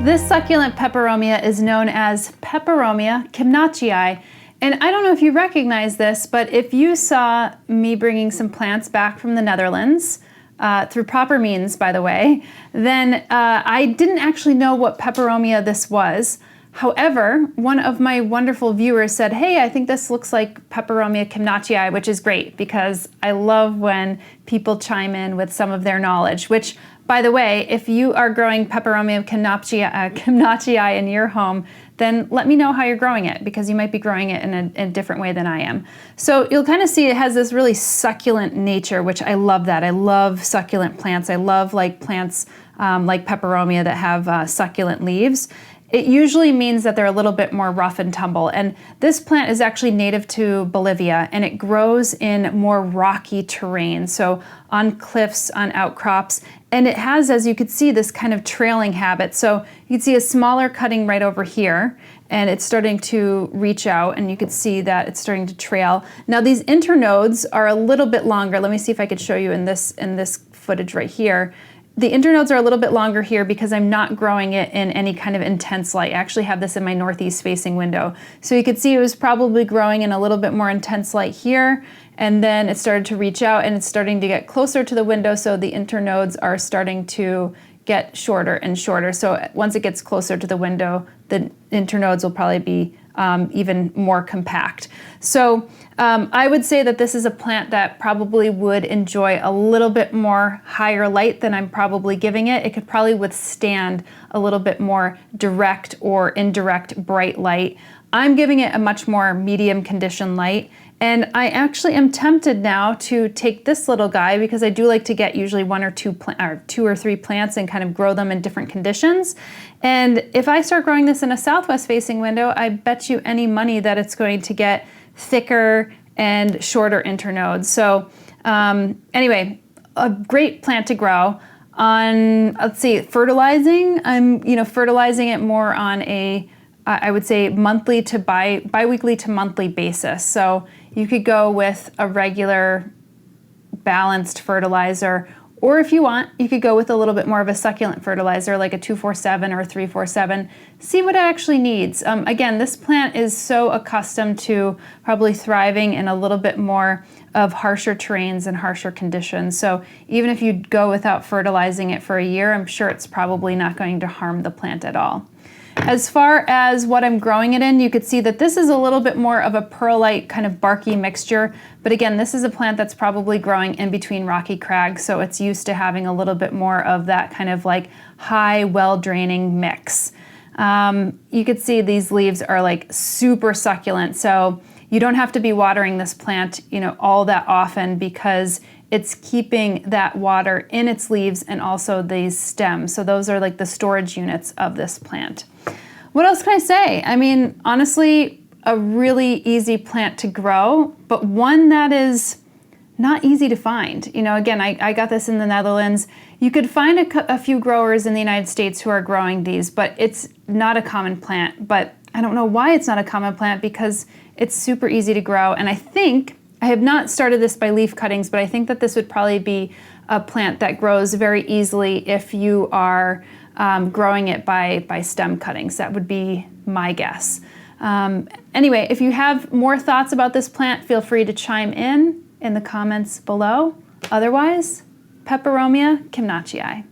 This succulent peperomia is known as Peperomia kimnachii. And I don't know if you recognize this, but if you saw me bringing some plants back from the Netherlands, through proper means, by the way, then I didn't actually know what Peperomia this was. However, one of my wonderful viewers said, hey, I think this looks like Peperomia kimnachii, which is great because I love when people chime in with some of their knowledge, which, by the way, if you are growing Peperomia kimnachii in your home, then let me know how you're growing it because you might be growing it in a different way than I am. So you'll kind of see it has this really succulent nature, which I love that. I love succulent plants. I love plants like Peperomia that have succulent leaves. It usually means that they're a little bit more rough and tumble. And this plant is actually native to Bolivia and it grows in more rocky terrain. So on cliffs, on outcrops. And it has, as you can see, this kind of trailing habit. So you can see a smaller cutting right over here and it's starting to reach out and you can see that it's starting to trail. Now these internodes are a little bit longer. Let me see if I could show you in this footage right here. The internodes are a little bit longer here because I'm not growing it in any kind of intense light. I actually have this in my northeast facing window. So you could see it was probably growing in a little bit more intense light here, and then it started to reach out and it's starting to get closer to the window, so the internodes are starting to get shorter and shorter. So once it gets closer to the window, the internodes will probably be even more compact. So I would say that this is a plant that probably would enjoy a little bit more higher light than I'm probably giving it. It could probably withstand a little bit more direct or indirect bright light. I'm giving it a much more medium condition light. And I actually am tempted now to take this little guy because I do like to get usually two or three plants and kind of grow them in different conditions. And if I start growing this in a southwest facing window, I bet you any money that it's going to get thicker and shorter internodes. So anyway, a great plant to grow. On, let's see, fertilizing, I'm fertilizing it more on a I would say monthly to bi-weekly to monthly basis. So you could go with a regular balanced fertilizer, or if you want, you could go with a little bit more of a succulent fertilizer like a 247 or a 347. See what it actually needs. Again, this plant is so accustomed to probably thriving in a little bit more of harsher terrains and harsher conditions. So even if you go without fertilizing it for a year, I'm sure it's probably not going to harm the plant at all. As far as what I'm growing it in, you could see that this is a little bit more of a perlite kind of barky mixture. But again, this is a plant that's probably growing in between rocky crags, so it's used to having a little bit more of that kind of like high, well-draining mix. You could see these leaves are like super succulent, so you don't have to be watering this plant, all that often because it's keeping that water in its leaves and also these stems. So those are like the storage units of this plant. What else can I say? I mean, honestly, a really easy plant to grow, but one that is not easy to find. Again, I got this in the Netherlands. You could find a few growers in the United States who are growing these, but it's not a common plant. But I don't know why it's not a common plant because it's super easy to grow. And I have not started this by leaf cuttings, but I think that this would probably be a plant that grows very easily if you are growing it by stem cuttings. That would be my guess. Anyway, if you have more thoughts about this plant, feel free to chime in the comments below. Otherwise, Peperomia kimnachii.